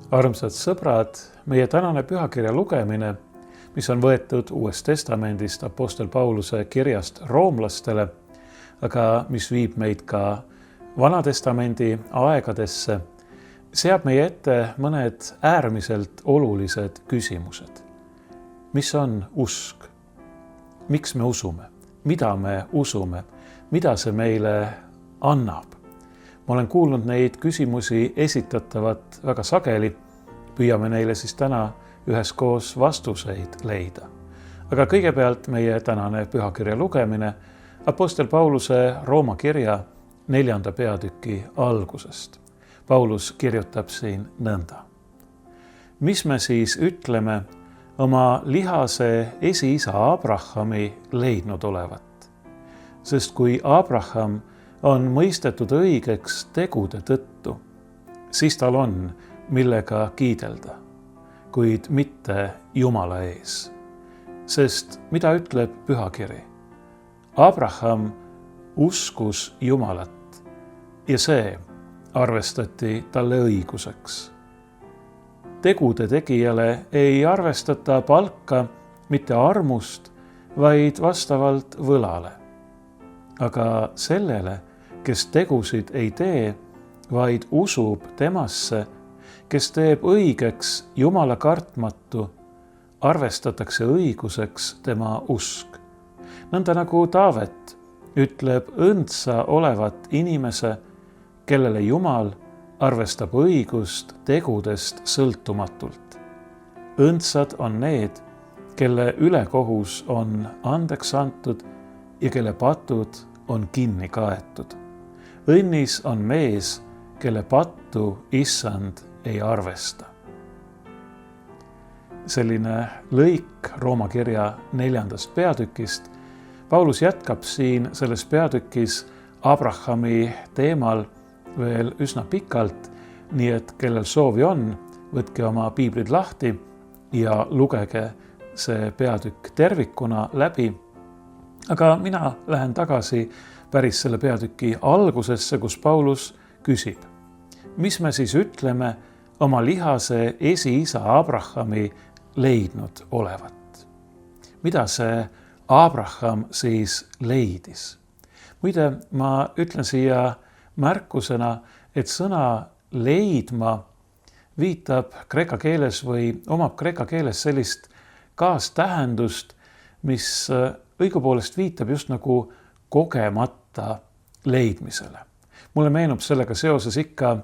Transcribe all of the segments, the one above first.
Armsad sõbrad, meie tänane pühakirja lugemine, mis on võetud Uuest Testamendist Apostel Pauluse kirjast roomlastele, aga mis viib meid ka Vanatestamendi aegadesse, seab meie ette mõned äärmiselt olulised küsimused. Mis on usk? Miks me usume? Mida me usume? Mida see meile annab? Ma olen kuulnud neid küsimusi esitatavat väga sageli, püüame neile siis täna üheskoos vastuseid leida. Aga kõigepealt meie tänane pühakirja lugemine Apostel Pauluse Rooma kirja 4. peatüki algusest. Paulus kirjutab siin nõnda. Mis me siis ütleme oma lihase esiisa Abrahami leidnud olevat? Sest kui Abraham on mõistetud õigeks tegude tõttu, siis tal on, millega kiidelda, kuid mitte Jumala ees. Sest mida ütleb pühakiri? Abraham uskus Jumalat ja see arvestati talle õiguseks. Tegude tegijale ei arvestata palka mitte armust, vaid vastavalt võlale. Aga sellele, kes tegusid ei tee, vaid usub temasse, kes teeb õigeks Jumala kartmatu, arvestatakse õiguseks tema usk. Nõnda nagu Taavet ütleb õndsa olevat inimese, kellele Jumal arvestab õigust tegudest sõltumatult. Õndsad on need, kelle ülekohus on andeks antud ja kelle patud on kinni kaetud. Õnnis on mees, kelle pattu issand ei arvesta. Selline lõik Rooma kirja 4. peatükist. Paulus jätkab siin selles peatükis Abrahami teemal veel üsna pikalt, nii et kellel soovi on, võtke oma piiblid lahti ja lugege see peatükk tervikuna läbi. Aga mina lähen tagasi päris selle peatüki algusesse, kus Paulus küsib, mis me siis ütleme oma lihase esiisa Abrahami leidnud olevat? Mida see Abraham siis leidis? Muide, ma ütlen siia märkusena, et sõna leidma viitab kreeka keeles või omab kreeka keeles sellist kaastähendust, mis õigupoolest viitab just nagu kogemata leidmisele. Mulle meenub sellega seoses ikka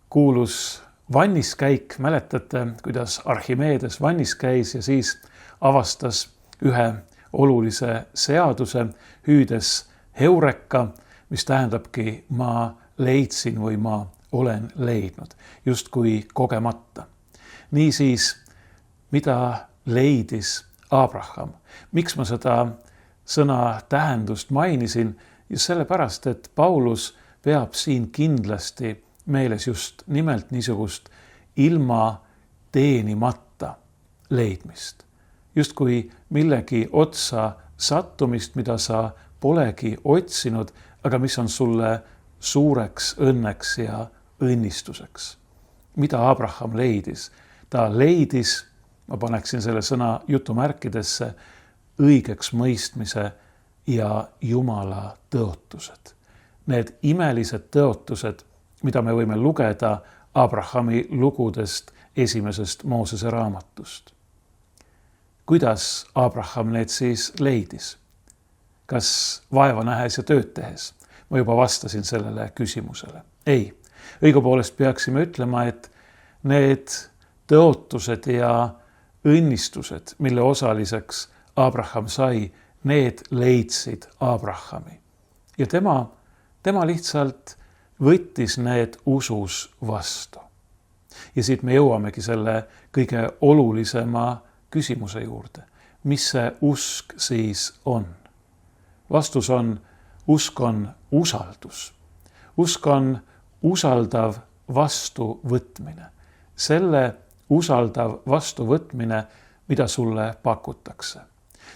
kuulus vanniskäik, mäletate, kuidas Archimedes vannis käis ja siis avastas ühe olulise seaduse, hüüdes heureka, mis tähendabki ma leidsin või ma olen leidnud, justkui kogemata. Niisiis, mida leidis Abraham? Miks ma seda sõna tähendust mainisin? Just sellepärast, et Paulus peab siin kindlasti meeles just nimelt niisugust ilma teenimata leidmist. Justkui millegi otsa sattumist, mida sa polegi otsinud, aga mis on sulle suureks õnneks ja õnnistuseks. Mida Abraham leidis? Ta leidis, ma paneksin selle sõna jutumärkidesse, õigeks mõistmise ja Jumala tõotused. Need imelised tõotused, mida me võime lugeda Abrahami lugudest 1. Moosese raamatust. Kuidas Abraham need siis leidis? Kas vaeva nähes ja tööd tehes? Ma juba vastasin sellele küsimusele. Ei, õigupoolest peaksime ütlema, et need tõotused ja õnnistused, mille osaliseks Abraham sai, need leidsid Abrahami. Ja tema lihtsalt võttis need usus vastu. Ja siit me jõuamegi selle kõige olulisema küsimuse juurde. Mis see usk siis on? Vastus on, usk on usaldus. Usk on usaldav vastuvõtmine. Selle usaldav vastuvõtmine, mida sulle pakutakse.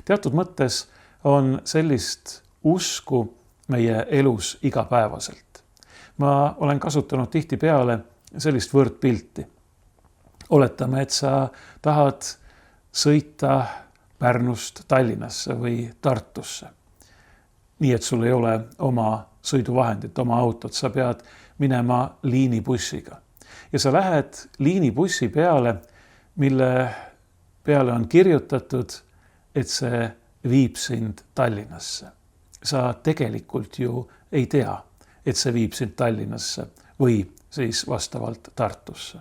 Teatud mõttes on sellist usku meie elus igapäevaselt. Ma olen kasutanud tihtipeale sellist võrdpilti. Oletame, et sa tahad sõita Pärnust Tallinnasse või Tartusse. Nii, et sul ei ole oma sõiduvahendit, oma autot, sa pead minema liinibussiga. Ja sa lähed liinibussi peale, mille peale on kirjutatud, et see viib sind Tallinnasse. Sa tegelikult ju ei tea, et see viib sind Tallinnasse või siis vastavalt Tartusse.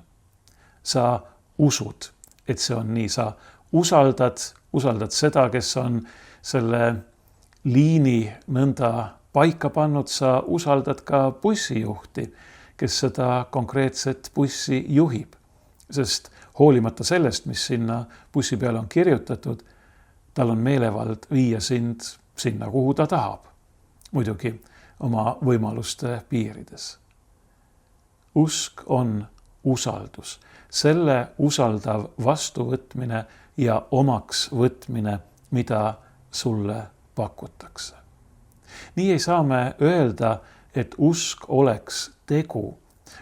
Sa usud, et see on nii. Sa usaldad seda, kes on selle liini nõnda paika pannud. Sa usaldad ka bussijuhti, kes seda konkreetset bussi juhib. Sest hoolimata sellest, mis sinna bussi peale on kirjutatud, tal on meelevald viia sind sinna, kuhu ta tahab. Muidugi oma võimaluste piirides. Usk on usaldus. Selle usaldav vastuvõtmine ja omaks võtmine, mida sulle pakutakse. Nii ei saa me öelda, et usk oleks tegu,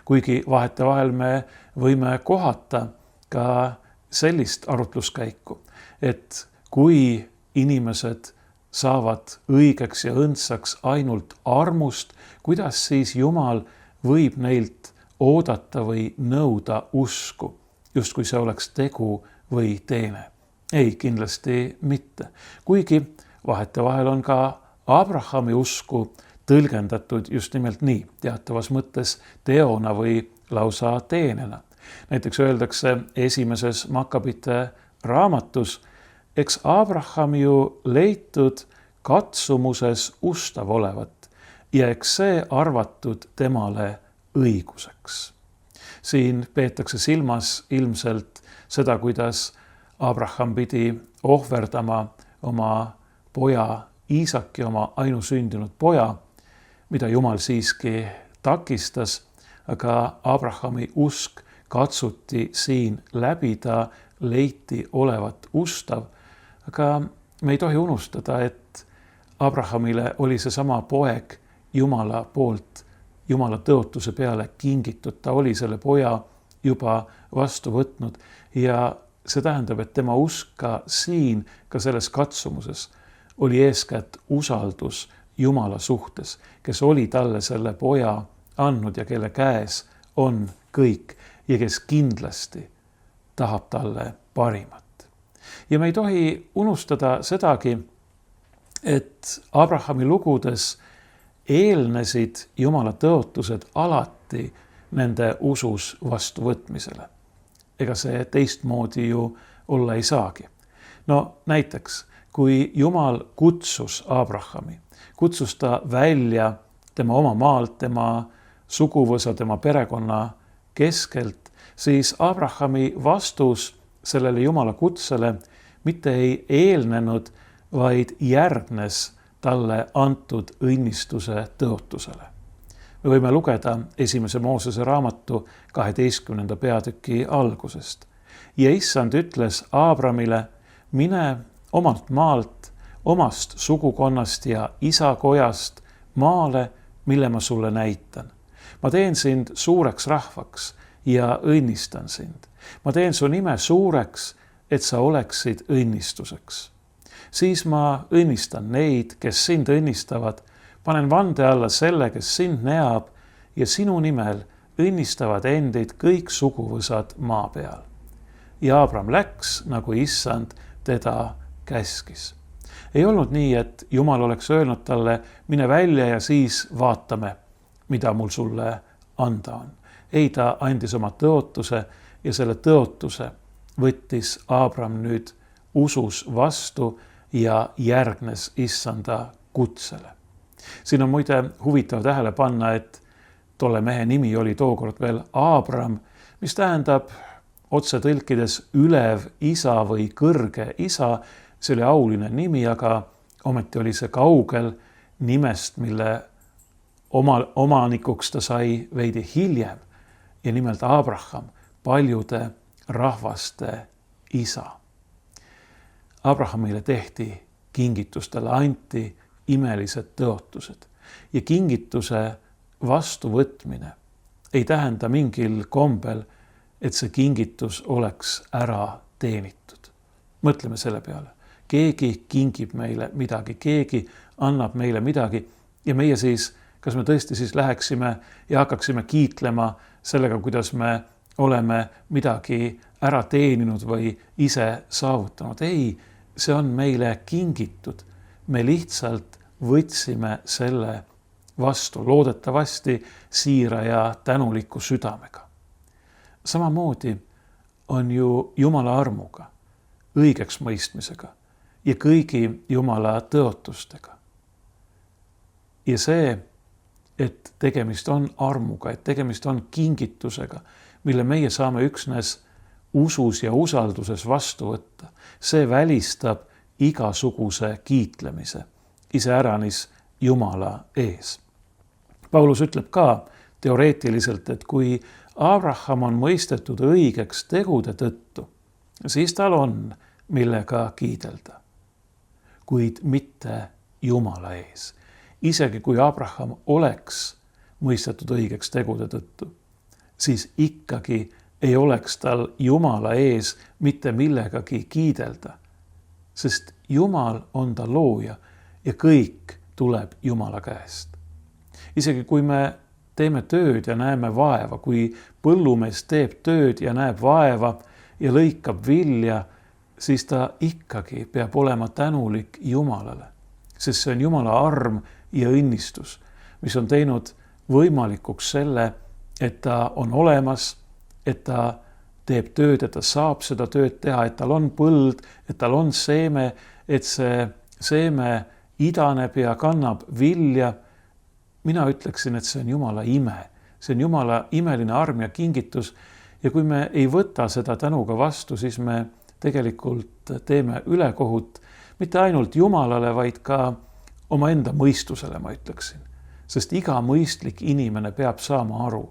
kuigi vahetevahel me võime kohata ka sellist arutluskäiku, et kui inimesed saavad õigeks ja õndsaks ainult armust, kuidas siis Jumal võib neilt oodata või nõuda usku, justkui see oleks tegu või teene. Ei, kindlasti mitte. Kuigi vahetevahel on ka Abrahami usku tõlgendatud just nimelt nii, teatavas mõttes teona või lausa teenena. Näiteks öeldakse esimeses Makkabite raamatus, eks Abraham ju leitud katsumuses ustav olevat ja eks see arvatud temale õiguseks. Siin peetakse silmas ilmselt seda, kuidas Abraham pidi ohverdama oma poja Iisaki, oma ainusündinud poja, mida Jumal siiski takistas, aga Abrahami usk katsuti siin läbi, ta leiti olevat ustav. Aga me ei tohi unustada, et Abrahamile oli seesama poeg Jumala poolt, Jumala tõotuse peale kingitud. Ta oli selle poja juba vastu võtnud ja see tähendab, et tema usk ka siin, ka selles katsumuses oli eeskätt usaldus Jumala suhtes, kes oli talle selle poja andnud ja kelle käes on kõik ja kes kindlasti tahab talle parimat. Ja me ei tohi unustada sedagi, et Abrahami lugudes eelnesid Jumala tõotused alati nende usus vastuvõtmisele. Ega see teistmoodi ju olla ei saagi. No näiteks, kui Jumal kutsus Abrahami, kutsus ta välja tema oma maalt, tema suguvõsa, tema perekonna keskelt, siis Abrahami vastus sellele Jumala kutsele mitte ei eelnenud, vaid järgnes talle antud õnnistuse tõotusele. Me võime lugeda esimese Moosese raamatu 12. peatüki algusest. Ja issand ütles Abramile, mine omalt maalt, omast sugukonnast ja isakojast maale, mille ma sulle näitan. Ma teen sind suureks rahvaks ja õnnistan sind. Ma teen su nime suureks, et sa oleksid õnnistuseks. Siis ma õnnistan neid, kes sind õnnistavad, panen vande alla selle, kes sind neab ja sinu nimel õnnistavad endid kõik suguvõsad maa peal. Ja Abram läks, nagu issand teda käskis. Ei olnud nii, et Jumal oleks öelnud talle, mine välja ja siis vaatame, mida mul sulle anda on. Ei, ta andis oma tõotuse ja selle tõotuse võttis Abram nüüd usus vastu ja järgnes issanda kutsele. Siin on muide huvitav tähele panna, et tolle mehe nimi oli tookord veel Abram, mis tähendab otse tõlkides ülev isa või kõrge isa. See oli auline nimi, aga ometi oli see kaugel nimest, mille omanikuks ta sai veidi hiljem ja nimelt Abraham, paljude rahvaste isa. Abrahamile tehti kingitus, talle anti imelised tõotused ja kingituse vastuvõtmine ei tähenda mingil kombel, et see kingitus oleks ära teenitud. Mõtleme selle peale. Keegi kingib meile midagi, keegi annab meile midagi ja meie siis, kas me tõesti siis läheksime ja hakkaksime kiitlema sellega, kuidas me oleme midagi ära teeninud või ise saavutanud. Ei, see on meile kingitud. Me lihtsalt võtsime selle vastu, loodetavasti siira ja tänuliku südamega. Samamoodi on ju Jumala armuga, õigeks mõistmisega ja kõigi Jumala tõotustega. Ja see, et tegemist on armuga, et tegemist on kingitusega, mille meie saame üksnes usus ja usalduses vastu võtta, see välistab igasuguse kiitlemise, iseäranis Jumala ees. Paulus ütleb ka teoreetiliselt, et kui Abraham on mõistetud õigeks tegude tõttu, siis tal on, millega kiidelda. Kuid mitte Jumala ees. Isegi kui Abraham oleks mõistetud õigeks tegude tõttu, siis ikkagi ei oleks tal Jumala ees mitte millegagi kiidelda, sest Jumal on ta looja ja kõik tuleb Jumala käest. Isegi kui me teeme tööd ja näeme vaeva, kui põllumees teeb tööd ja näeb vaeva ja lõikab vilja, siis ta ikkagi peab olema tänulik Jumalale, sest see on Jumala arm ja õnnistus, mis on teinud võimalikuks selle, et ta on olemas, et ta teeb tööd, et ta saab seda tööd teha, et tal on põld, et tal on seeme, et see seeme idaneb ja kannab vilja. Mina ütleksin, et see on Jumala ime. See on Jumala imeline arm ja kingitus. Ja kui me ei võta seda tänuga vastu, siis me tegelikult teeme ülekohut mitte ainult Jumalale, vaid ka omaenda mõistusele, ma ütleksin. Sest iga mõistlik inimene peab saama aru,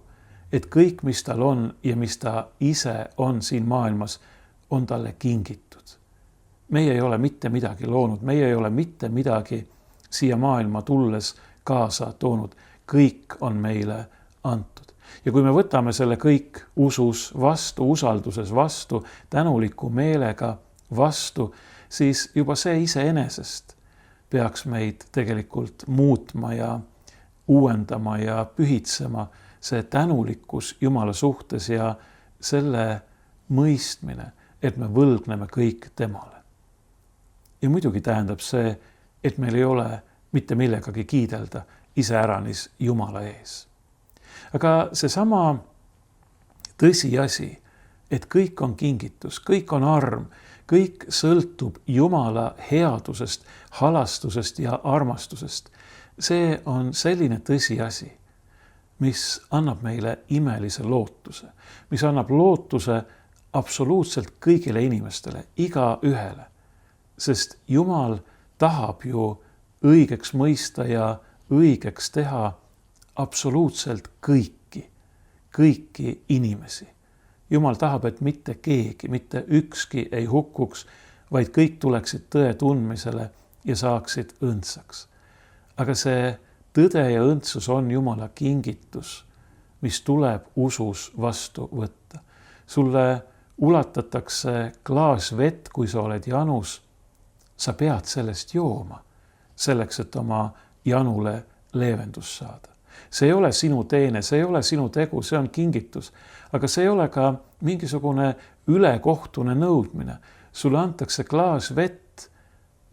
et kõik, mis tal on ja mis ta ise on siin maailmas, on talle kingitud. Meie ei ole mitte midagi loonud, meie ei ole mitte midagi siia maailma tulles kaasa toonud. Kõik on meile antud. Ja kui me võtame selle kõik usus vastu, usalduses vastu, tänuliku meelega vastu, siis juba see iseenesest peaks meid tegelikult muutma ja uuendama ja pühitsema, see tänulikkus Jumala suhtes ja selle mõistmine, et me võlgneme kõik temale. Ja muidugi tähendab see, et meil ei ole mitte millegagi kiidelda iseäranis Jumala ees. Aga seesama tõsiasi, et kõik on kingitus, kõik on arm, kõik sõltub Jumala headusest, halastusest ja armastusest. See on selline tõsiasi, mis annab meile imelise lootuse, mis annab lootuse absoluutselt kõigile inimestele, igaühele. Sest Jumal tahab ju õigeks mõista ja õigeks teha absoluutselt kõiki inimesi. Jumal tahab, et mitte keegi, mitte ükski ei hukkuks, vaid kõik tuleksid tõe tundmisele ja saaksid õndsaks. Aga see tõde ja õndsus on Jumala kingitus, mis tuleb usus vastu võtta. Sulle ulatatakse klaas vett, kui sa oled janus, sa pead sellest jooma, selleks, et oma janule leevendus saada. See ei ole sinu teene, see ei ole sinu tegu, see on kingitus. Aga see ei ole ka mingisugune ülekohtune nõudmine. Sulle antakse klaas vett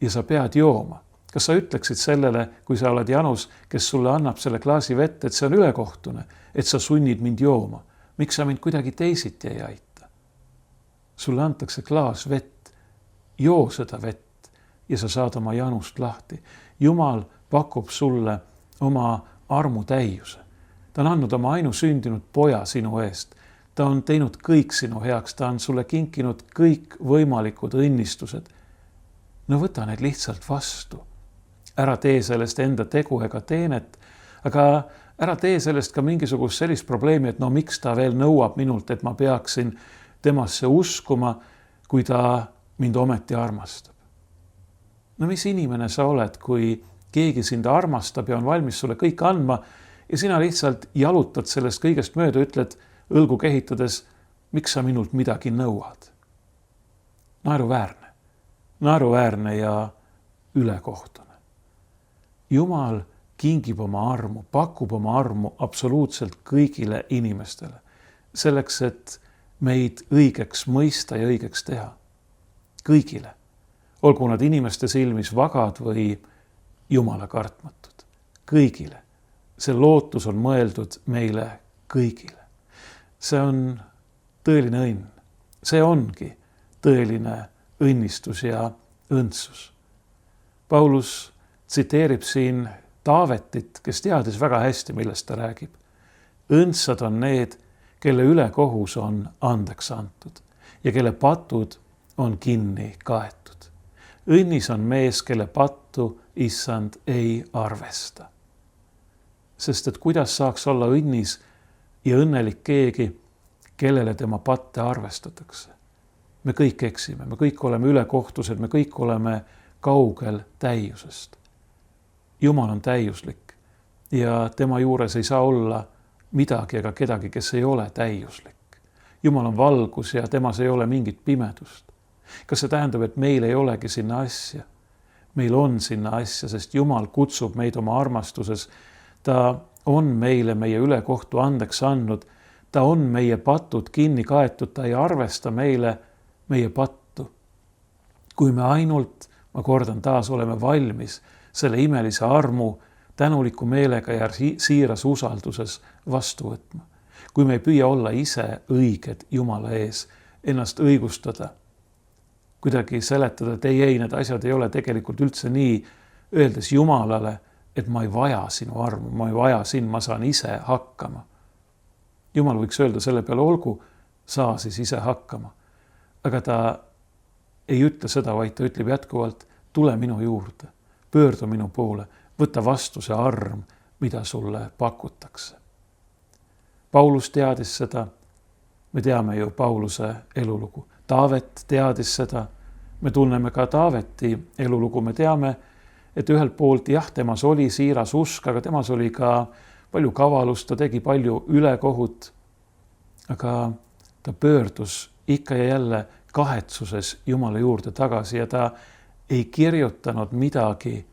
ja sa pead jooma. Kas sa ütleksid sellele, kui sa oled janus, kes sulle annab selle klaasi vett, et see on ülekohtune, et sa sunnid mind jooma? Miks sa mind kuidagi teisiti ei aita? Sulle antakse klaas vett, joo seda vett ja sa saad oma janust lahti. Jumal pakub sulle oma armu täiuse. Ta on andnud oma ainusündinud poja sinu eest. Ta on teinud kõik sinu heaks, ta on sulle kinkinud kõik võimalikud õnnistused. No võta need lihtsalt vastu. Ära tee sellest enda tegu ega teenet, aga ära tee sellest ka mingisugust sellist probleemi, et no miks ta veel nõuab minult, et ma peaksin temasse uskuma, kui ta mind ometi armastab. No mis inimene sa oled, kui keegi sind armastab ja on valmis sulle kõik andma ja sina lihtsalt jalutad sellest kõigest mööda, ütled õlgu kehitades, miks sa minult midagi nõuad? Naeruväärne ja ülekohtune. Jumal kingib oma armu, pakub oma armu absoluutselt kõigile inimestele, selleks, et meid õigeks mõista ja õigeks teha. Kõigile, olgu nad inimeste silmis vagad või Jumala kartmatud. Kõigile. See lootus on mõeldud meile kõigile. See on tõeline õnn. See ongi tõeline õnnistus ja õndsus. Paulus tsiteerib siin Taavetit, kes teadis väga hästi, millest ta räägib. Õndsad on need, kelle ülekohus on andeks antud ja kelle patud on kinni kaetud. Õnnis on mees, kelle pattu issand ei arvesta. Sest et kuidas saaks olla õnnis ja õnnelik keegi, kellele tema patte arvestatakse? Me kõik eksime, me kõik oleme ülekohtused, me kõik oleme kaugel täiusest. Jumal on täiuslik ja tema juures ei saa olla midagi ega kedagi, kes ei ole täiuslik. Jumal on valgus ja temas ei ole mingit pimedust. Kas see tähendab, et meil ei olegi sinna asja? Meil on sinna asja, sest Jumal kutsub meid oma armastuses. Ta on meile meie ülekohtu andeks andnud. Ta on meie patud kinni kaetud, ta ei arvesta meile meie pattu. Kui me ainult, ma kordan taas, oleme valmis selle imelise armu tänuliku meelega ja siiras usalduses vastu võtma. Kui me ei püüa olla ise õiged Jumala ees, ennast õigustada, kuidagi seletada, et ei, need asjad ei ole tegelikult üldse nii, öeldes Jumalale, et ma ei vaja sinu armu, ma ei vaja sind, ma saan ise hakkama. Jumal võiks öelda selle peale, olgu, saa siis ise hakkama. Aga ta ei ütle seda, vaid ta ütleb jätkuvalt, tule minu juurde, pöördu minu poole, võta vastu see arm, mida sulle pakutakse. Paulus teadis seda, me teame ju Pauluse elulugu. Taavet teadis seda, me tunneme ka Taaveti elulugu, me teame, et ühelt poolt jah, temas oli siiras usk, aga temas oli ka palju kavalust, ta tegi palju ülekohut, aga ta pöördus ikka ja jälle kahetsuses Jumala juurde tagasi ja ta ei kirjutanud midagi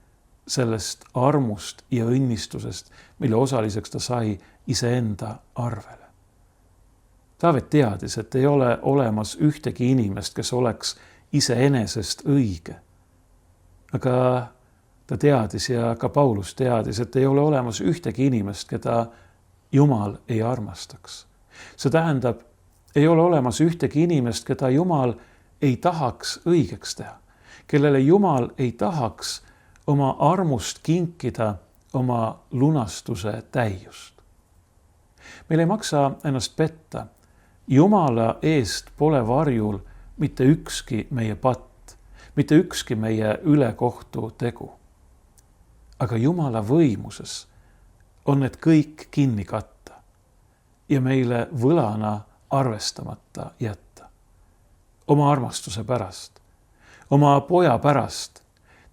sellest armust ja õnnistusest, mille osaliseks ta sai iseenda arvele. Taavet teadis, et ei ole olemas ühtegi inimest, kes oleks iseenesest õige. Aga ta teadis ja ka Paulus teadis, et ei ole olemas ühtegi inimest, keda Jumal ei armastaks. See tähendab, ei ole olemas ühtegi inimest, keda Jumal ei tahaks õigeks teha, kellele Jumal ei tahaks oma armust kinkida oma lunastuse täiust. Meil ei maksa ennast petta. Jumala eest pole varjul mitte ükski meie patt, mitte ükski meie ülekohtu tegu. Aga Jumala võimuses on need kõik kinni katta ja meile võlana arvestamata jätta. Oma armastuse pärast, oma poja pärast,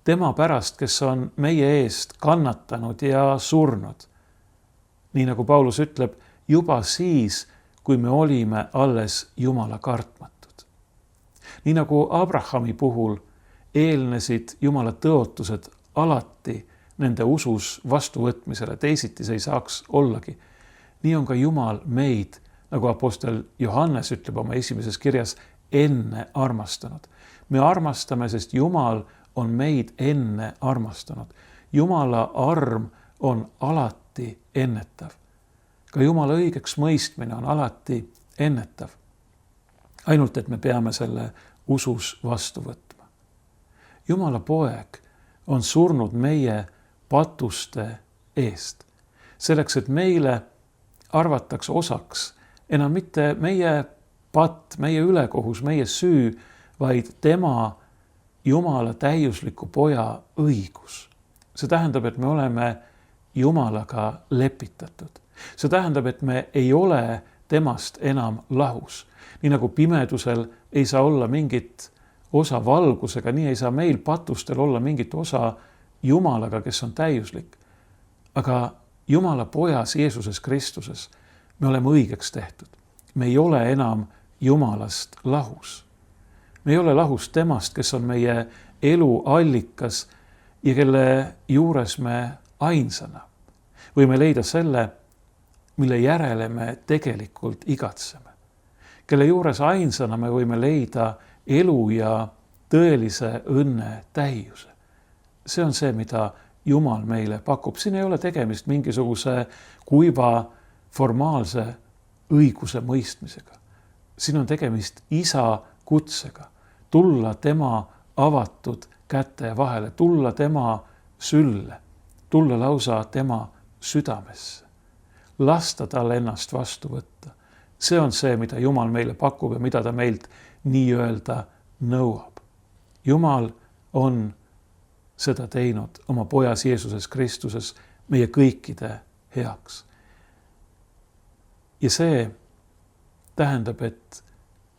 tema pärast, kes on meie eest kannatanud ja surnud. Nii nagu Paulus ütleb, juba siis, kui me olime alles Jumala kartmatud. Nii nagu Abrahami puhul eelnesid Jumala tõotused alati nende usus vastuvõtmisele, teisiti see ei saaks ollagi. Nii on ka Jumal meid, nagu apostel Johannes ütleb oma esimeses kirjas, enne armastanud. Me armastame, sest Jumal on meid enne armastanud. Jumala arm on alati ennetav. Ka Jumala õigeks mõistmine on alati ennetav. Ainult, et me peame selle usus vastu võtma. Jumala poeg on surnud meie patuste eest. Selleks, et meile arvataks osaks enam mitte meie patt, meie ülekohus, meie süü, vaid tema Jumala täiusliku poja õigus. See tähendab, et me oleme Jumalaga lepitatud. See tähendab, et me ei ole temast enam lahus. Nii nagu pimedusel ei saa olla mingit osa valgusega, nii ei saa meil patustel olla mingit osa Jumalaga, kes on täiuslik. Aga Jumala pojas Jeesuses Kristuses me oleme õigeks tehtud. Me ei ole enam Jumalast lahus. Me ei ole lahus temast, kes on meie elu allikas ja kelle juures me ainsana võime leida selle, mille järele me tegelikult igatseme. Kelle juures ainsana me võime leida elu ja tõelise õnne täiuse. See on see, mida Jumal meile pakub. Siin ei ole tegemist mingisuguse kuiva formaalse õiguse mõistmisega. Siin on tegemist isa kutsega. Tulla tema avatud käte vahele, tulla tema sülle, tulla lausa tema südamesse. Lasta tal ennast vastu võtta. See on see, mida Jumal meile pakub ja mida ta meilt nii-öelda nõuab. Jumal on seda teinud oma pojas Jeesuses Kristuses meie kõikide heaks. Ja see tähendab, et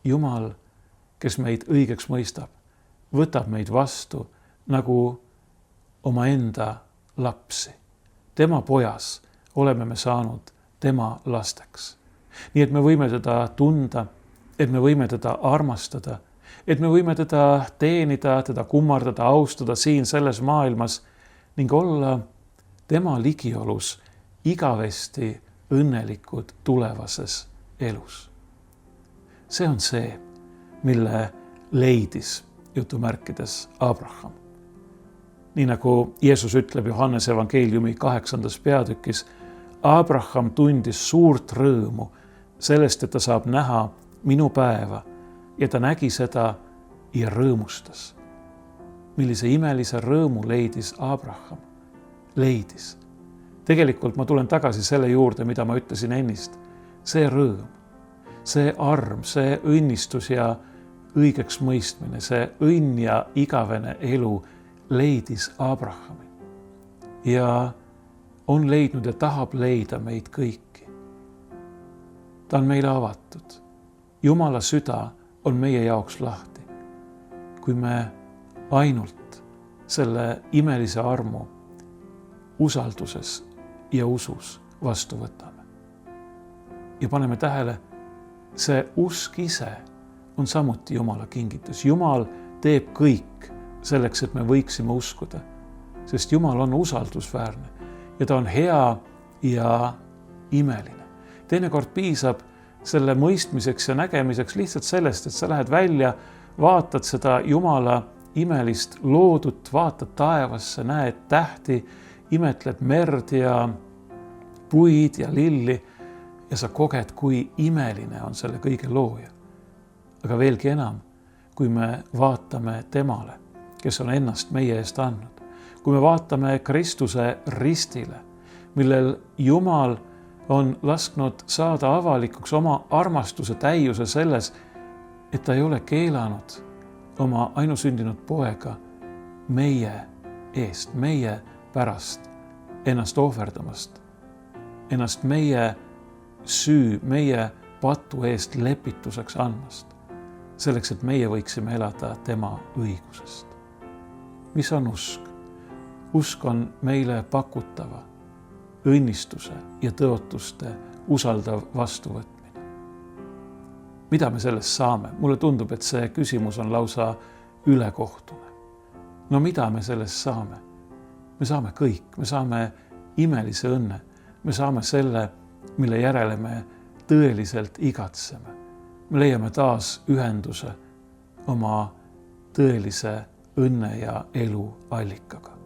Jumal, kes meid õigeks mõistab, võtab meid vastu nagu omaenda lapsi. Tema pojas oleme me saanud tema lasteks. Nii et me võime teda tunda, et me võime teda armastada, et me võime teda teenida, teda kummardada, austada siin selles maailmas ning olla tema ligiolus igavesti õnnelikud tulevases elus. See on see, mille leidis jutumärkides Abraham. Nii nagu Jeesus ütleb Johannese evangeeliumi 8. peatükis, Abraham tundis suurt rõõmu sellest, et ta saab näha minu päeva ja ta nägi seda ja rõõmustas. Millise imelise rõõmu leidis Abraham? Leidis. Tegelikult ma tulen tagasi selle juurde, mida ma ütlesin ennist. See rõõm, see arm, see õnnistus ja õigeks mõistmine, see õnn ja igavene elu leidis Abrahami. Ja on leidnud ja tahab leida meid kõiki. Ta on meile avatud. Jumala süda on meie jaoks lahti. Kui me ainult selle imelise armu usalduses ja usus vastu võtame. Ja paneme tähele, see usk ise on samuti Jumala kingitus. Jumal teeb kõik selleks, et me võiksime uskuda, sest Jumal on usaldusväärne ja ta on hea ja imeline. Teinekord piisab selle mõistmiseks ja nägemiseks lihtsalt sellest, et sa lähed välja, vaatad seda Jumala imelist loodut, vaatad taevasse, näed tähti, imetled merd ja puid ja lilli ja sa koged, kui imeline on selle kõige looja. Aga veelgi enam, kui me vaatame temale, kes on ennast meie eest andnud, kui me vaatame Kristuse ristile, millel Jumal on lasknud saada avalikuks oma armastuse täiuse selles, et ta ei ole keelanud oma ainusündinud poega meie eest, meie pärast ennast ohverdamast, ennast meie süü, meie patu eest lepituseks andmast, selleks, et meie võiksime elada tema õigusest. Mis on usk? Usk on meile pakutava õnnistuse ja tõotuste usaldav vastuvõtmine. Mida me sellest saame? Mulle tundub, et see küsimus on lausa ülekohtune. No mida me sellest saame? Me saame kõik, me saame imelise õnne, me saame selle, mille järele me tõeliselt igatseme. Me leiame taas ühenduse oma tõelise õnne ja elu allikaga.